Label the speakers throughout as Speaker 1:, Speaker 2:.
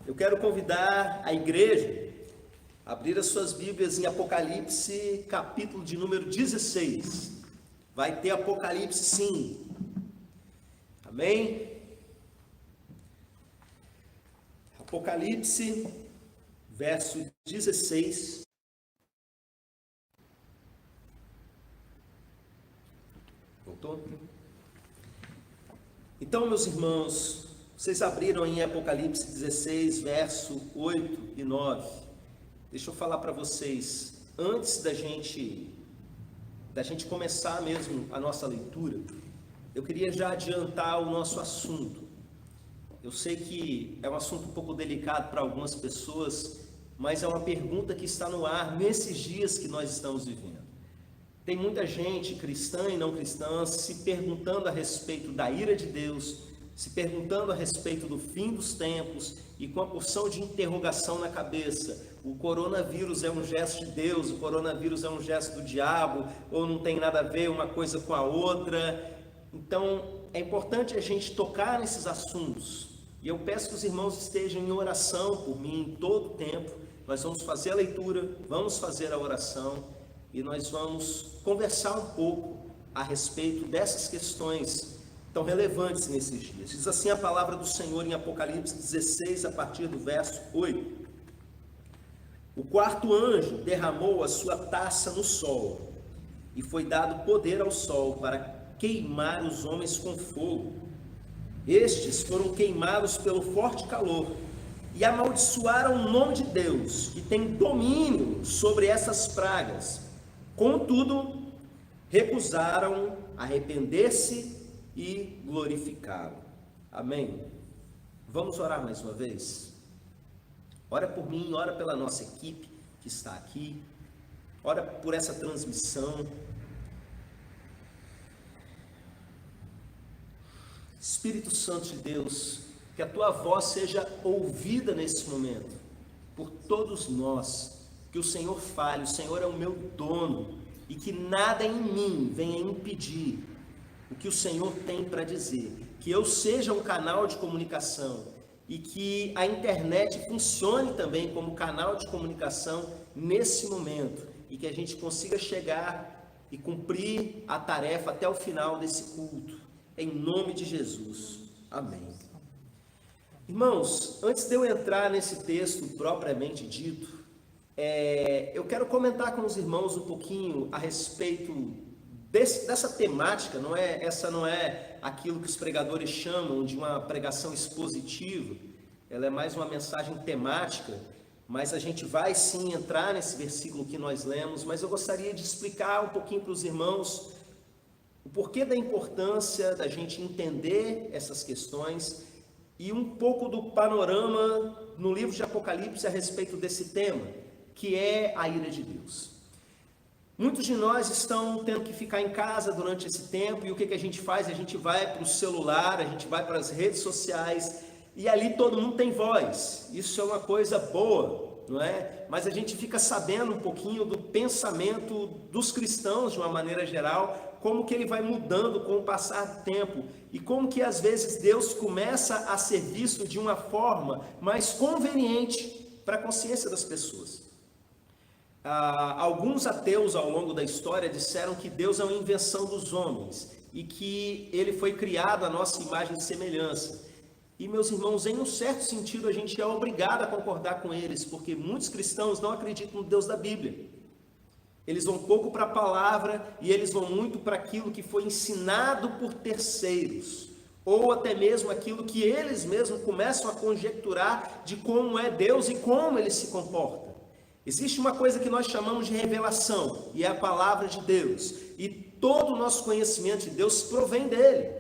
Speaker 1: Eu quero convidar a igreja a abrir as suas Bíblias em Apocalipse, capítulo de número 16. Vai ter Apocalipse sim. Amém? Apocalipse, verso 16. Voltou? Então, meus irmãos, vocês abriram em Apocalipse 16, verso 8 e 9. Deixa eu falar para vocês, antes da gente começar mesmo a nossa leitura, eu queria já adiantar o nosso assunto. Eu sei que é um assunto um pouco delicado para algumas pessoas, mas é uma pergunta que está no ar nesses dias que nós estamos vivendo. Tem muita gente, cristã e não cristã, se perguntando a respeito da ira de Deus, se perguntando a respeito do fim dos tempos e com a porção de interrogação na cabeça. O coronavírus é um gesto de Deus, o coronavírus é um gesto do diabo, ou não tem nada a ver uma coisa com a outra. Então, é importante a gente tocar nesses assuntos. E eu peço que os irmãos estejam em oração por mim em todo o tempo. Nós vamos fazer a leitura, vamos fazer a oração e nós vamos conversar um pouco a respeito dessas questões tão relevantes nesses dias. Diz assim a palavra do Senhor em Apocalipse 16, a partir do verso 8. O quarto anjo derramou a sua taça no sol, e foi dado poder ao sol para queimar os homens com fogo. Estes foram queimados pelo forte calor, e amaldiçoaram o nome de Deus, que tem domínio sobre essas pragas. Contudo, recusaram arrepender-se e glorificá-lo. Amém? Vamos orar mais uma vez? Ora por mim, ora pela nossa equipe que está aqui, ora por essa transmissão. Espírito Santo de Deus, que a tua voz seja ouvida nesse momento por todos nós, que o Senhor fale, o Senhor é o meu dono e que nada em mim venha impedir o que o Senhor tem para dizer, que eu seja um canal de comunicação e que a internet funcione também como canal de comunicação nesse momento e que a gente consiga chegar e cumprir a tarefa até o final desse culto, em nome de Jesus, amém. Irmãos, antes de eu entrar nesse texto propriamente dito, eu quero comentar com os irmãos um pouquinho a respeito dessa temática. Essa não é aquilo que os pregadores chamam de uma pregação expositiva, ela é mais uma mensagem temática, mas a gente vai sim entrar nesse versículo que nós lemos, mas eu gostaria de explicar um pouquinho para os irmãos o porquê da importância da gente entender essas questões e um pouco do panorama no livro de Apocalipse a respeito desse tema, que é a ira de Deus. Muitos de nós estão tendo que ficar em casa durante esse tempo, e o que a gente faz? A gente vai para o celular, a gente vai para as redes sociais, e ali todo mundo tem voz. Isso é uma coisa boa, não é? Mas a gente fica sabendo um pouquinho do pensamento dos cristãos, de uma maneira geral, como que ele vai mudando com o passar do tempo, e como que às vezes Deus começa a ser visto de uma forma mais conveniente para a consciência das pessoas. Alguns ateus ao longo da história disseram que Deus é uma invenção dos homens e que ele foi criado à nossa imagem e semelhança. E, meus irmãos, em um certo sentido a gente é obrigado a concordar com eles, porque muitos cristãos não acreditam no Deus da Bíblia. Eles vão pouco para a palavra e eles vão muito para aquilo que foi ensinado por terceiros, ou até mesmo aquilo que eles mesmos começam a conjecturar de como é Deus e como ele se comporta. Existe uma coisa que nós chamamos de revelação, e é a palavra de Deus, e todo o nosso conhecimento de Deus provém dele.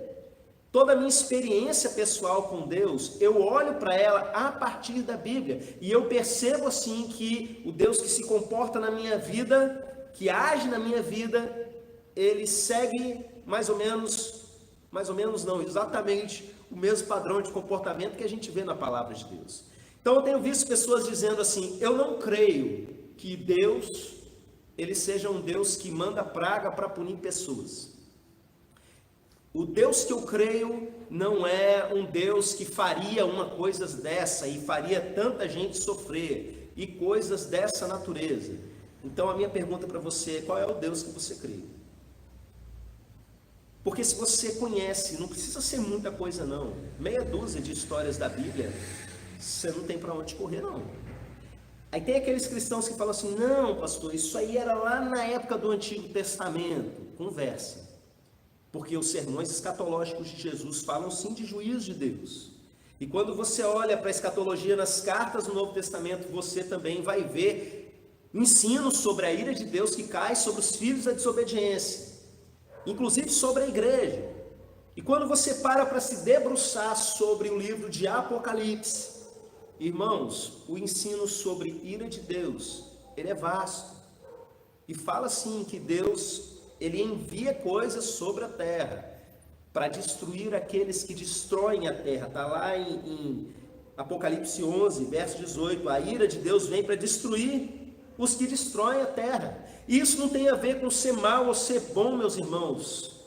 Speaker 1: Toda a minha experiência pessoal com Deus, eu olho para ela a partir da Bíblia, e eu percebo assim que o Deus que se comporta na minha vida, que age na minha vida, ele segue exatamente o mesmo padrão de comportamento que a gente vê na palavra de Deus. Então eu tenho visto pessoas dizendo assim: eu não creio que Deus, ele seja um Deus que manda praga para punir pessoas. O Deus que eu creio não é um Deus que faria uma coisa dessa e faria tanta gente sofrer e coisas dessa natureza. Então a minha pergunta para você é: qual é o Deus que você crê? Porque se você conhece, não precisa ser muita coisa não, meia dúzia de histórias da Bíblia, você não tem para onde correr não. Aí tem aqueles cristãos que falam assim: não, pastor, isso aí era lá na época do Antigo Testamento. Conversa. Porque os sermões escatológicos de Jesus falam sim de juízo de Deus. E quando você olha para a escatologia nas cartas do Novo Testamento, você também vai ver ensinos sobre a ira de Deus que cai sobre os filhos da desobediência, inclusive sobre a igreja. E quando você para se debruçar sobre o livro de Apocalipse, irmãos, o ensino sobre ira de Deus, ele é vasto. E fala assim que Deus, ele envia coisas sobre a terra para destruir aqueles que destroem a terra. Está lá em Apocalipse 11, verso 18. A ira de Deus vem para destruir os que destroem a terra. E isso não tem a ver com ser mal ou ser bom, meus irmãos.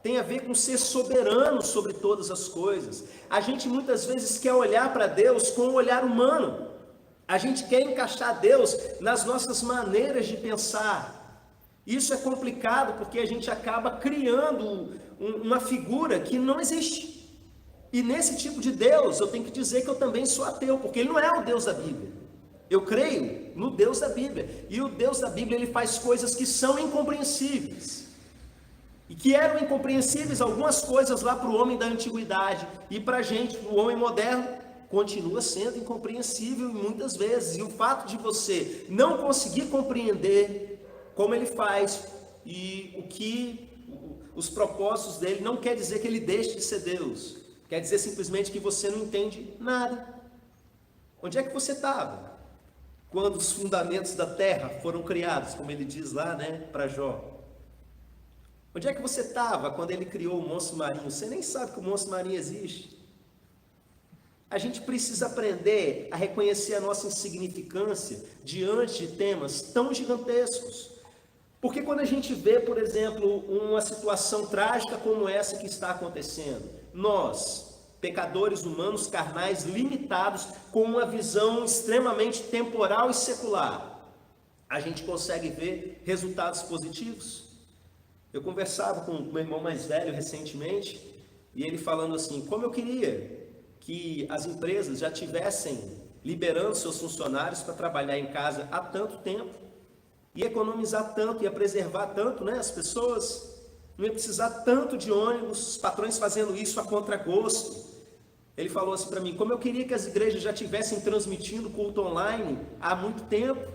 Speaker 1: Tem a ver com ser soberano sobre todas as coisas. A gente muitas vezes quer olhar para Deus com o olhar humano. A gente quer encaixar Deus nas nossas maneiras de pensar. Isso é complicado porque a gente acaba criando uma figura que não existe. E nesse tipo de Deus, eu tenho que dizer que eu também sou ateu, porque ele não é o Deus da Bíblia. Eu creio no Deus da Bíblia. E o Deus da Bíblia, ele faz coisas que são incompreensíveis. E que eram incompreensíveis algumas coisas lá para o homem da antiguidade. E para a gente, o homem moderno, continua sendo incompreensível muitas vezes. E o fato de você não conseguir compreender como ele faz e os propósitos dele, não quer dizer que ele deixe de ser Deus. Quer dizer simplesmente que você não entende nada. Onde é que você estava quando os fundamentos da terra foram criados, como ele diz lá, né, para Jó? Onde é que você estava quando ele criou o monstro marinho? Você nem sabe que o monstro marinho existe. A gente precisa aprender a reconhecer a nossa insignificância diante de temas tão gigantescos. Porque quando a gente vê, por exemplo, uma situação trágica como essa que está acontecendo, nós, pecadores humanos carnais limitados, com uma visão extremamente temporal e secular, a gente consegue ver resultados positivos. Eu conversava com o meu irmão mais velho recentemente, e ele falando assim: como eu queria que as empresas já tivessem liberando seus funcionários para trabalhar em casa há tanto tempo, ia economizar tanto, ia preservar tanto, né, as pessoas, não ia precisar tanto de ônibus, os patrões fazendo isso a contragosto. Ele falou assim para mim: como eu queria que as igrejas já tivessem transmitindo culto online há muito tempo.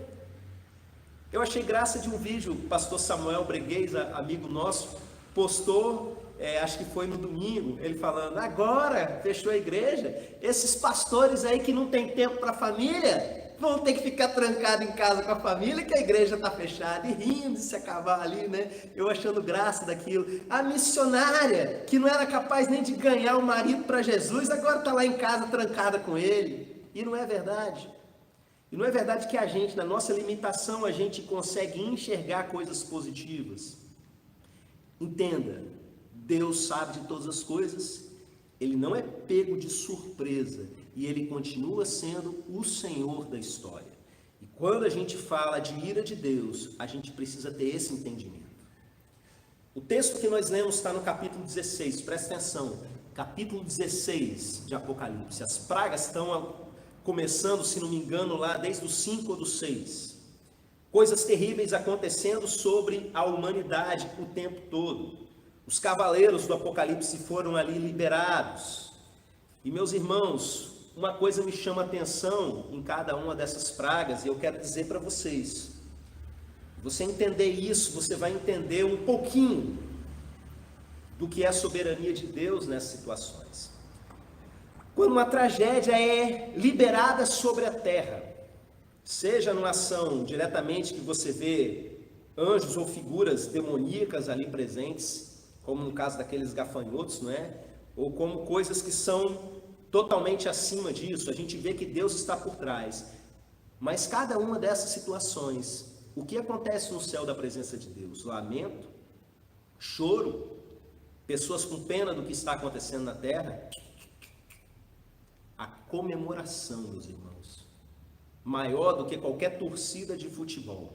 Speaker 1: Eu achei graça de um vídeo, o pastor Samuel Breguês, amigo nosso, postou, acho que foi no domingo, ele falando: agora fechou a igreja, esses pastores aí que não tem tempo para a família, vão ter que ficar trancados em casa com a família, que a igreja está fechada, e rindo de se acabar ali, né? Eu achando graça daquilo. A missionária, que não era capaz nem de ganhar o marido para Jesus, agora está lá em casa trancada com ele. E não é verdade. E não é verdade que a gente, na nossa limitação, a gente consegue enxergar coisas positivas. Entenda, Deus sabe de todas as coisas, ele não é pego de surpresa. E ele continua sendo o Senhor da história. E quando a gente fala de ira de Deus, a gente precisa ter esse entendimento. O texto que nós lemos está no capítulo 16, presta atenção. Capítulo 16 de Apocalipse. As pragas estão começando, se não me engano, lá desde os 5 ou dos 6. Coisas terríveis acontecendo sobre a humanidade o tempo todo. Os cavaleiros do Apocalipse foram ali liberados. E meus irmãos, uma coisa me chama a atenção em cada uma dessas pragas, e eu quero dizer para vocês: você entender isso, você vai entender um pouquinho do que é a soberania de Deus nessas situações. Quando uma tragédia é liberada sobre a terra, seja numa ação diretamente que você vê anjos ou figuras demoníacas ali presentes, como no caso daqueles gafanhotos, não é? Ou como coisas que são totalmente acima disso, a gente vê que Deus está por trás. Mas cada uma dessas situações, o que acontece no céu da presença de Deus? Lamento, choro, pessoas com pena do que está acontecendo na terra, a comemoração, meus irmãos, maior do que qualquer torcida de futebol.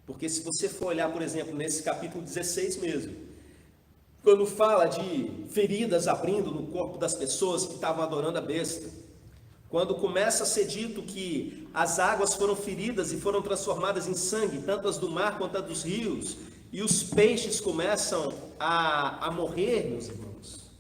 Speaker 1: Porque se você for olhar, por exemplo, nesse capítulo 16 mesmo, quando fala de feridas abrindo no corpo das pessoas que estavam adorando a besta, quando começa a ser dito que as águas foram feridas e foram transformadas em sangue, tanto as do mar quanto as dos rios, e os peixes começam a morrer, meus irmãos,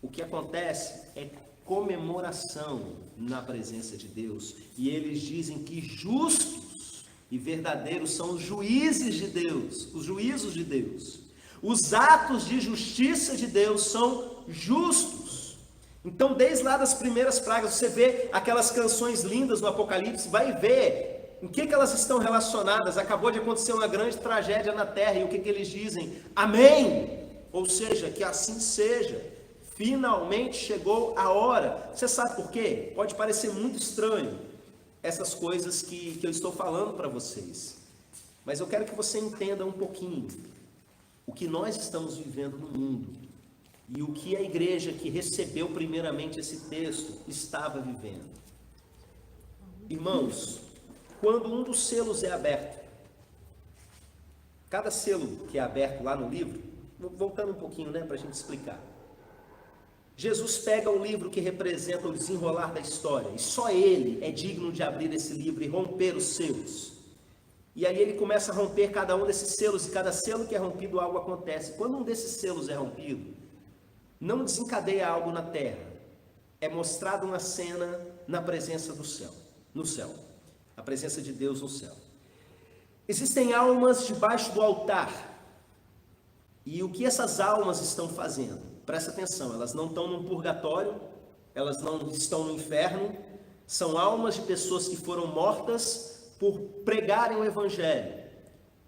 Speaker 1: o que acontece é comemoração na presença de Deus. E eles dizem que justos e verdadeiros são os juízes de Deus, os juízos de Deus. Os atos de justiça de Deus são justos. Então, desde lá das primeiras pragas, você vê aquelas canções lindas do Apocalipse, vai ver em que elas estão relacionadas. Acabou de acontecer uma grande tragédia na terra, e o que eles dizem? Amém! Ou seja, que assim seja. Finalmente chegou a hora. Você sabe por quê? Pode parecer muito estranho essas coisas que eu estou falando para vocês, mas eu quero que você entenda um pouquinho o que nós estamos vivendo no mundo e o que a igreja que recebeu primeiramente esse texto estava vivendo. Irmãos, quando um dos selos é aberto, cada selo que é aberto lá no livro, voltando um pouquinho, para a gente explicar, Jesus pega o livro que representa o desenrolar da história, e só ele é digno de abrir esse livro e romper os selos. E aí ele começa a romper cada um desses selos, e cada selo que é rompido, algo acontece. Quando um desses selos é rompido, não desencadeia algo na terra, é mostrada uma cena na presença do céu, no céu, a presença de Deus no céu. Existem almas debaixo do altar, e o que essas almas estão fazendo? Presta atenção, elas não estão no purgatório, elas não estão no inferno, são almas de pessoas que foram mortas por pregarem o evangelho,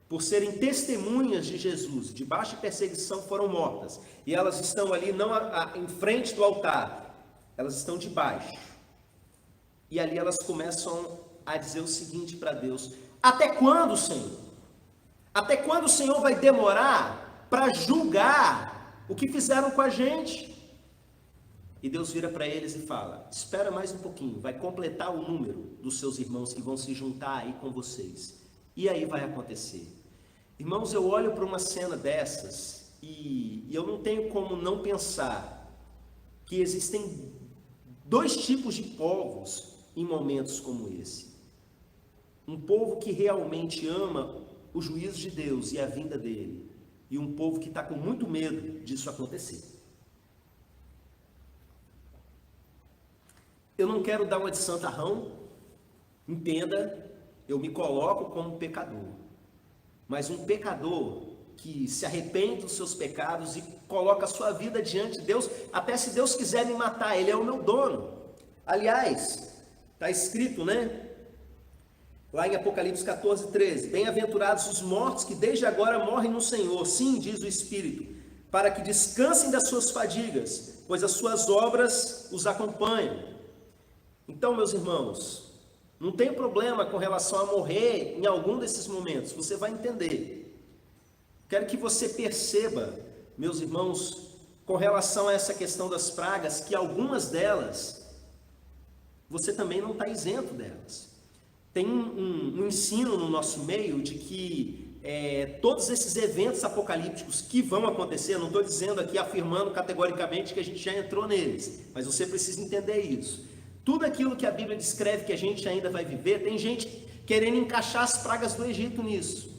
Speaker 1: por serem testemunhas de Jesus, debaixo de perseguição foram mortas, e elas estão ali não em frente do altar, elas estão debaixo, e ali elas começam a dizer o seguinte para Deus: até quando, Senhor? Até quando o Senhor vai demorar para julgar o que fizeram com a gente? E Deus vira para eles e fala: espera mais um pouquinho, vai completar o número dos seus irmãos que vão se juntar aí com vocês, e aí vai acontecer. Irmãos, eu olho para uma cena dessas e eu não tenho como não pensar que existem dois tipos de povos em momentos como esse. Um povo que realmente ama o juízo de Deus e a vinda dele, e um povo que está com muito medo disso acontecer. Eu não quero dar uma de santarrão, entenda, eu me coloco como pecador, mas um pecador que se arrepende dos seus pecados e coloca a sua vida diante de Deus, até se Deus quiser me matar, Ele é o meu dono. Aliás, está escrito, lá em Apocalipse 14, 13, bem-aventurados os mortos que desde agora morrem no Senhor, sim, diz o Espírito, para que descansem das suas fadigas, pois as suas obras os acompanham. Então, meus irmãos, não tem problema com relação a morrer em algum desses momentos, você vai entender. Quero que você perceba, meus irmãos, com relação a essa questão das pragas, que algumas delas, você também não está isento delas. Tem um ensino no nosso meio de que todos esses eventos apocalípticos que vão acontecer, não estou dizendo aqui, afirmando categoricamente que a gente já entrou neles, mas você precisa entender isso. Tudo aquilo que a Bíblia descreve que a gente ainda vai viver, tem gente querendo encaixar as pragas do Egito nisso,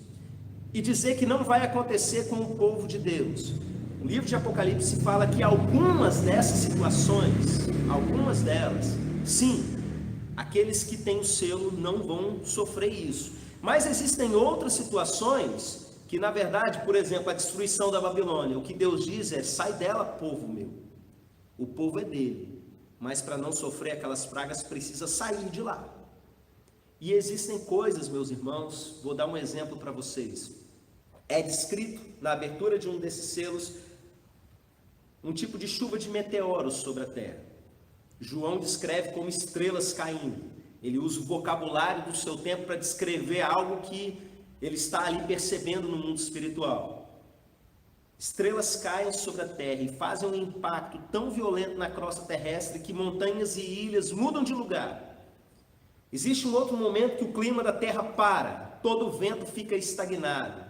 Speaker 1: e dizer que não vai acontecer com o povo de Deus. O livro de Apocalipse fala que algumas dessas situações, algumas delas, sim, aqueles que têm o selo não vão sofrer isso. Mas existem outras situações que, na verdade, por exemplo, a destruição da Babilônia, o que Deus diz é: sai dela, povo meu. O povo é dele, mas para não sofrer aquelas pragas precisa sair de lá. E existem coisas, meus irmãos, vou dar um exemplo para vocês. É descrito na abertura de um desses selos um tipo de chuva de meteoros sobre a terra. João descreve como estrelas caindo. Ele usa o vocabulário do seu tempo para descrever algo que ele está ali percebendo no mundo espiritual. Estrelas caem sobre a Terra e fazem um impacto tão violento na crosta terrestre que montanhas e ilhas mudam de lugar. Existe um outro momento que o clima da Terra para, todo o vento fica estagnado.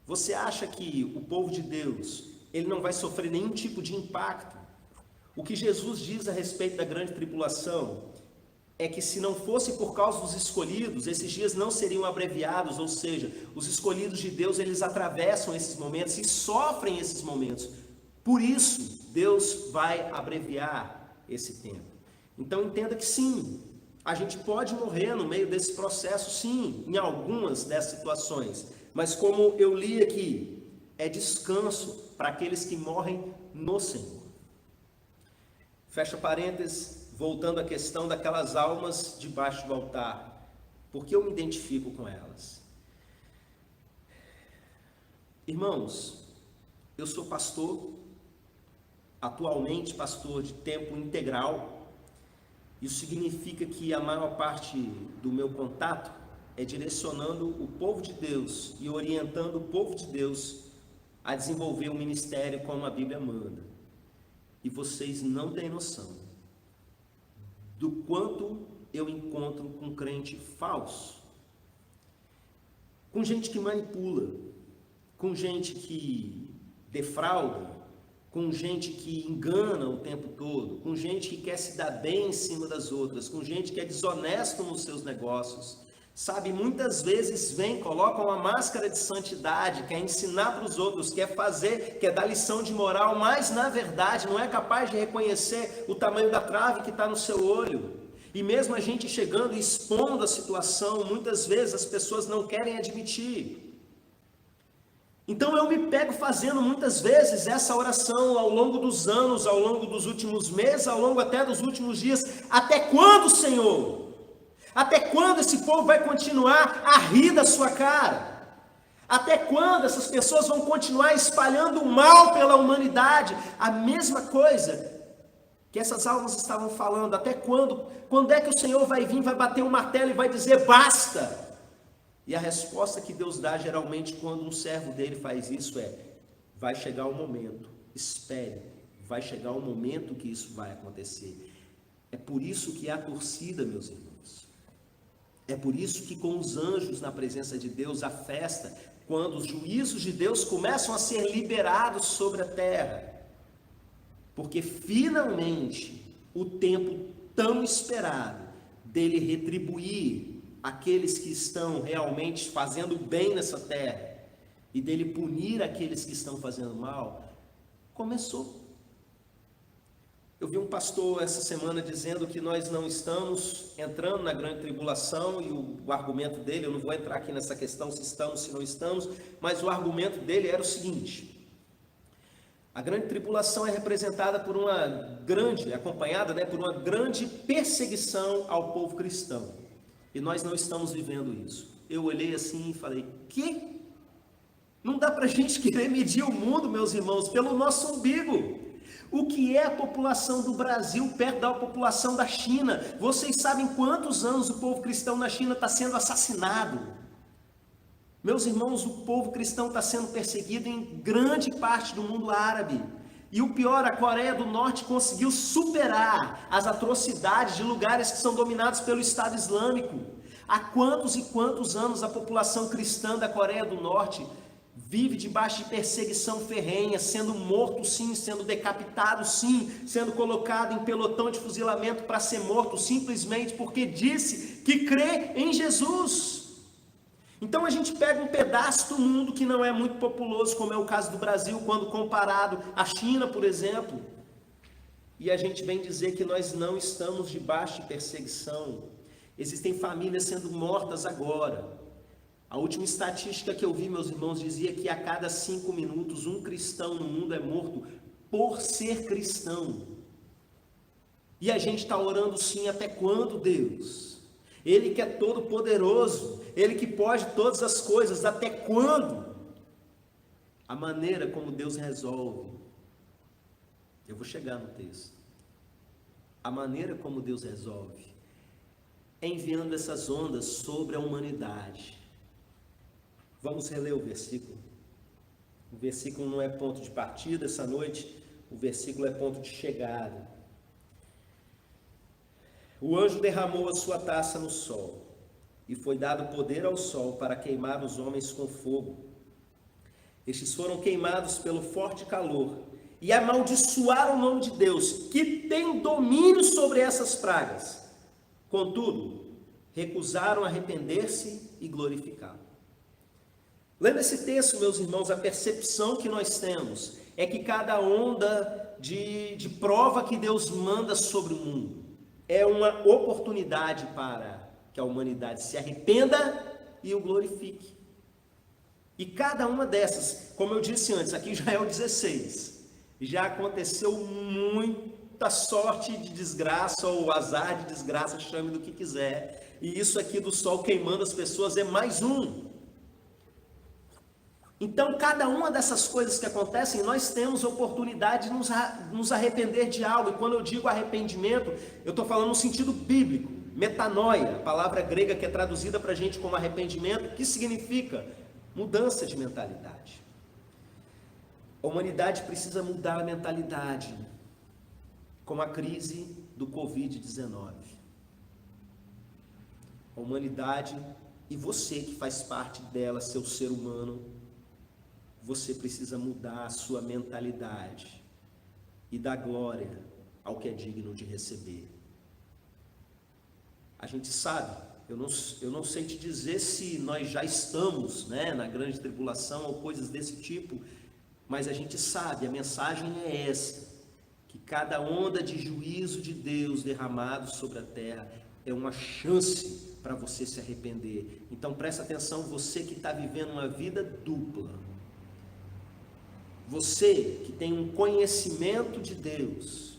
Speaker 1: Você acha que o povo de Deus, ele não vai sofrer nenhum tipo de impacto? O que Jesus diz a respeito da grande tribulação é que se não fosse por causa dos escolhidos, esses dias não seriam abreviados, ou seja, os escolhidos de Deus, eles atravessam esses momentos e sofrem esses momentos. Por isso, Deus vai abreviar esse tempo. Então entenda que sim, a gente pode morrer no meio desse processo, sim, em algumas dessas situações. Mas como eu li aqui, é descanso para aqueles que morrem no Senhor. Fecha parênteses. Voltando à questão daquelas almas debaixo do altar, porque eu me identifico com elas. Irmãos, eu sou pastor, atualmente pastor de tempo integral. Isso significa que a maior parte do meu contato é direcionando o povo de Deus e orientando o povo de Deus a desenvolver o ministério como a Bíblia manda. E vocês não têm noção do quanto eu encontro com crente falso, com gente que manipula, com gente que defrauda, com gente que engana o tempo todo, com gente que quer se dar bem em cima das outras, com gente que é desonesto nos seus negócios, sabe, muitas vezes vem, coloca uma máscara de santidade, quer ensinar para os outros, quer dar lição de moral, mas na verdade não é capaz de reconhecer o tamanho da trave que está no seu olho. E mesmo a gente chegando e expondo a situação, muitas vezes as pessoas não querem admitir. Então eu me pego fazendo muitas vezes essa oração ao longo dos anos, ao longo dos últimos meses, ao longo até dos últimos dias. Até quando, Senhor? Até quando esse povo vai continuar a rir da sua cara? Até quando essas pessoas vão continuar espalhando o mal pela humanidade? A mesma coisa que essas almas estavam falando. Até quando? Quando é que o Senhor vai vir, vai bater o martelo e vai dizer basta? E a resposta que Deus dá geralmente quando um servo dele faz isso é: vai chegar o momento, espere, vai chegar o momento que isso vai acontecer. É por isso que há torcida, meus irmãos. É por isso que com os anjos na presença de Deus, a festa, quando os juízos de Deus começam a ser liberados sobre a terra. Porque finalmente o tempo tão esperado dele retribuir aqueles que estão realmente fazendo bem nessa terra e dele punir aqueles que estão fazendo mal, começou. Eu vi um pastor essa semana dizendo que nós não estamos entrando na grande tribulação, e o argumento dele, eu não vou entrar aqui nessa questão se estamos, se não estamos, mas o argumento dele era o seguinte: a grande tribulação é representada por acompanhada por uma grande perseguição ao povo cristão, e nós não estamos vivendo isso. Eu olhei assim e falei: que? Não dá para a gente querer medir o mundo, meus irmãos, pelo nosso umbigo. O que é a população do Brasil perto da população da China? Vocês sabem quantos anos o povo cristão na China está sendo assassinado? Meus irmãos, o povo cristão está sendo perseguido em grande parte do mundo árabe. E o pior, a Coreia do Norte conseguiu superar as atrocidades de lugares que são dominados pelo Estado Islâmico. Há quantos e quantos anos a população cristã da Coreia do Norte vive debaixo de perseguição ferrenha, sendo morto sim, sendo decapitado sim, sendo colocado em pelotão de fuzilamento para ser morto, simplesmente porque disse que crê em Jesus. Então a gente pega um pedaço do mundo que não é muito populoso, como é o caso do Brasil, quando comparado à China, por exemplo, e a gente vem dizer que nós não estamos debaixo de perseguição. Existem famílias sendo mortas agora. A última estatística que eu vi, meus irmãos, dizia que a cada 5 minutos um cristão no mundo é morto por ser cristão. E a gente está orando sim, até quando, Deus? Ele que é todo poderoso, Ele que pode todas as coisas, até quando? A maneira como Deus resolve, eu vou chegar no texto, a maneira como Deus resolve é enviando essas ondas sobre a humanidade. Vamos reler o versículo. O versículo não é ponto de partida essa noite, o versículo é ponto de chegada. O anjo derramou a sua taça no sol, e foi dado poder ao sol para queimar os homens com fogo. Estes foram queimados pelo forte calor, e amaldiçoaram o nome de Deus, que tem domínio sobre essas pragas. Contudo, recusaram arrepender-se e glorificá-lo. Lendo esse texto, meus irmãos, a percepção que nós temos é que cada onda de prova que Deus manda sobre o mundo é uma oportunidade para que a humanidade se arrependa e o glorifique. E cada uma dessas, como eu disse antes, aqui já é o 16, já aconteceu muita sorte de desgraça ou azar de desgraça, chame do que quiser. E isso aqui do sol queimando as pessoas é mais um. Então, cada uma dessas coisas que acontecem, nós temos oportunidade de nos arrepender de algo. E quando eu digo arrependimento, eu estou falando no sentido bíblico. Metanoia, a palavra grega que é traduzida para a gente como arrependimento, que significa mudança de mentalidade. A humanidade precisa mudar a mentalidade com a crise do Covid-19. A humanidade, e você que faz parte dela, seu ser humano, você precisa mudar a sua mentalidade e dar glória ao que é digno de receber. A gente sabe, eu não sei te dizer se nós já estamos, na grande tribulação ou coisas desse tipo, mas a gente sabe, a mensagem é essa, que cada onda de juízo de Deus derramado sobre a terra é uma chance para você se arrepender. Então presta atenção, você que está vivendo uma vida dupla, você que tem um conhecimento de Deus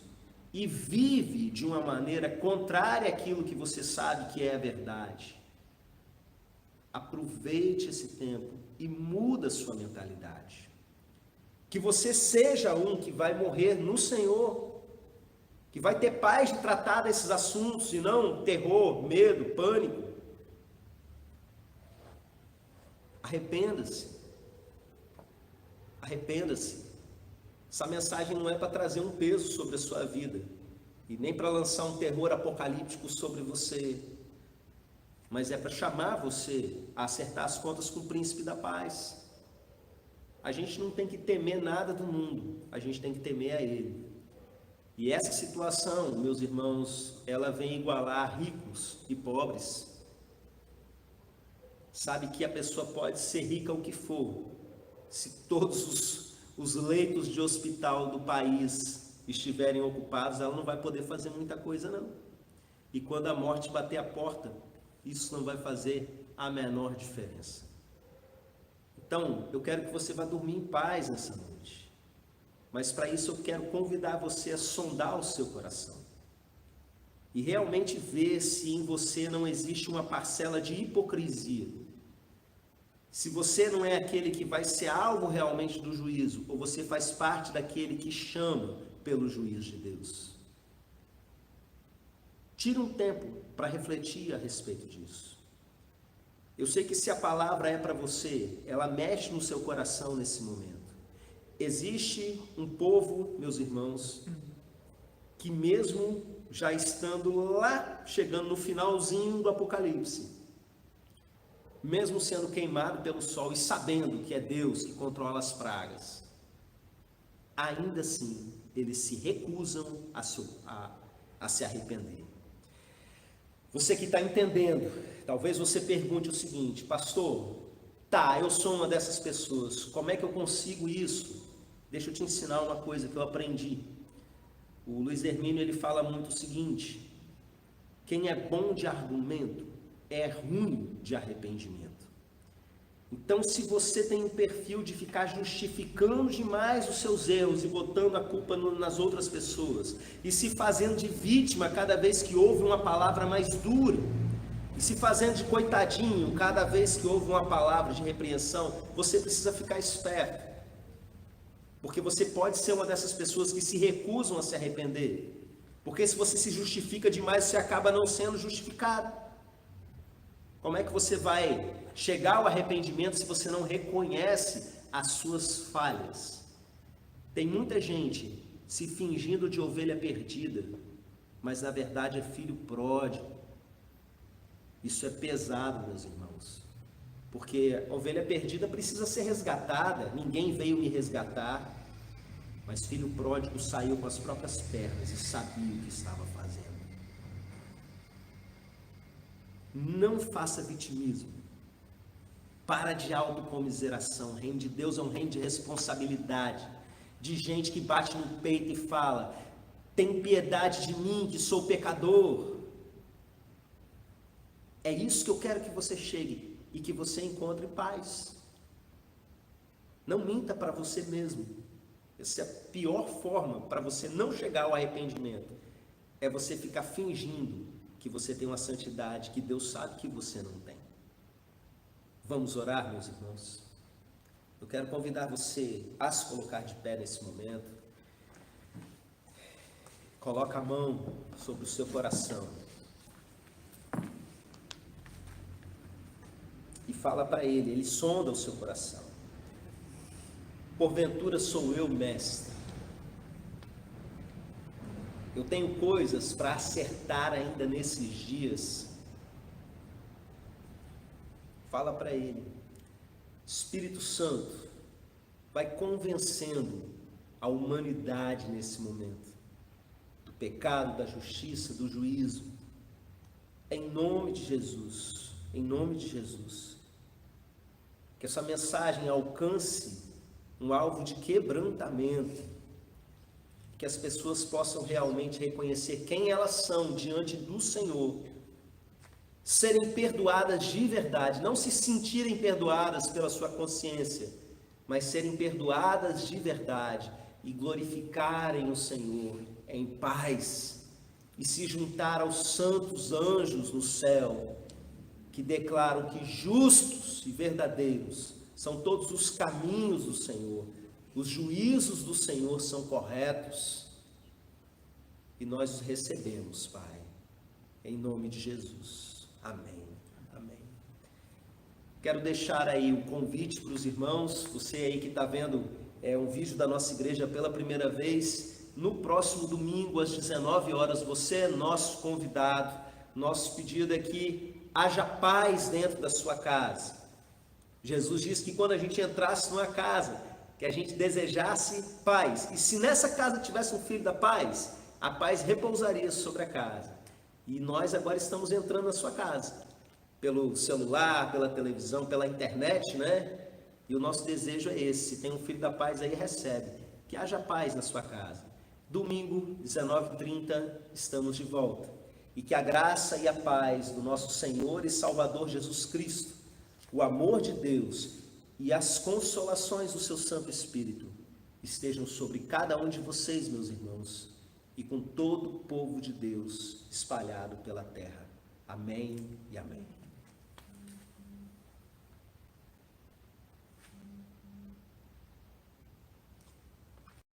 Speaker 1: e vive de uma maneira contrária àquilo que você sabe que é a verdade, aproveite esse tempo e muda a sua mentalidade. Que você seja um que vai morrer no Senhor, que vai ter paz de tratar desses assuntos e não terror, medo, pânico. Arrependa-se. Arrependa-se. Essa mensagem não é para trazer um peso sobre a sua vida e nem para lançar um terror apocalíptico sobre você, mas é para chamar você a acertar as contas com o príncipe da paz. A gente não tem que temer nada do mundo, a gente tem que temer a ele. E essa situação, meus irmãos, ela vem igualar ricos e pobres. Sabe que a pessoa pode ser rica o que for, se todos os leitos de hospital do país estiverem ocupados, ela não vai poder fazer muita coisa não. E quando a morte bater a porta, isso não vai fazer a menor diferença. Então, eu quero que você vá dormir em paz nessa noite. Mas para isso eu quero convidar você a sondar o seu coração. E realmente ver se em você não existe uma parcela de hipocrisia. Se você não é aquele que vai ser alvo realmente do juízo, ou você faz parte daquele que chama pelo juízo de Deus. Tire um tempo para refletir a respeito disso. Eu sei que se a palavra é para você, ela mexe no seu coração nesse momento. Existe um povo, meus irmãos, que mesmo já estando lá, chegando no finalzinho do Apocalipse, mesmo sendo queimado pelo sol e sabendo que é Deus que controla as pragas, ainda assim, eles se recusam a se arrepender. Você que está entendendo, talvez você pergunte o seguinte: pastor, eu sou uma dessas pessoas, como é que eu consigo isso? Deixa eu te ensinar uma coisa que eu aprendi. O Luiz Hermínio, ele fala muito o seguinte: quem é bom de argumento é ruim de arrependimento. Então, se você tem um perfil de ficar justificando demais os seus erros e botando a culpa nas outras pessoas, e se fazendo de vítima cada vez que ouve uma palavra mais dura, e se fazendo de coitadinho cada vez que ouve uma palavra de repreensão, você precisa ficar esperto. Porque você pode ser uma dessas pessoas que se recusam a se arrepender. Porque se você se justifica demais, você acaba não sendo justificado. Como é que você vai chegar ao arrependimento se você não reconhece as suas falhas. Tem muita gente se fingindo de ovelha perdida, mas na verdade é filho pródigo. Isso é pesado, meus irmãos, porque a ovelha perdida precisa ser resgatada. Ninguém veio me resgatar, mas filho pródigo saiu com as próprias pernas e sabia o que estava fazendo. Não faça vitimismo. Para de autocomiseração. O reino de Deus é um reino de responsabilidade, de gente que bate no peito e fala: tem piedade de mim, que sou pecador. É isso que eu quero que você chegue e que você encontre paz. Não minta para você mesmo. Essa é a pior forma para você não chegar ao arrependimento. É você ficar fingindo que você tem uma santidade que Deus sabe que você não tem. Vamos orar, meus irmãos? Eu quero convidar você a se colocar de pé nesse momento. Coloca a mão sobre o seu coração e fala para Ele sonda o seu coração. Porventura sou eu, mestre. Eu tenho coisas para acertar ainda nesses dias. Fala para Ele. Espírito Santo, vai convencendo a humanidade nesse momento do pecado, da justiça, do juízo. Em nome de Jesus, em nome de Jesus. Que essa mensagem alcance um alvo de quebrantamento, que as pessoas possam realmente reconhecer quem elas são diante do Senhor, serem perdoadas de verdade, não se sentirem perdoadas pela sua consciência, mas serem perdoadas de verdade e glorificarem o Senhor em paz e se juntar aos santos anjos no céu, que declaram que justos e verdadeiros são todos os caminhos do Senhor, os juízos do Senhor são corretos, e nós os recebemos, Pai, em nome de Jesus. Amém. Amém. Quero deixar aí o convite para os irmãos, você aí que está vendo um vídeo da nossa igreja pela primeira vez, no próximo domingo às 19 horas, você é nosso convidado. Nosso pedido é que haja paz dentro da sua casa. Jesus disse que quando a gente entrasse numa casa, que a gente desejasse paz, e se nessa casa tivesse um filho da paz, a paz repousaria sobre a casa. E nós agora estamos entrando na sua casa, pelo celular, pela televisão, pela internet, né? E o nosso desejo é esse: se tem um filho da paz aí, recebe, que haja paz na sua casa. Domingo, 19h30, estamos de volta. E que a graça e a paz do nosso Senhor e Salvador Jesus Cristo, o amor de Deus e as consolações do seu Santo Espírito estejam sobre cada um de vocês, meus irmãos, e com todo o povo de Deus espalhado pela terra. Amém e amém.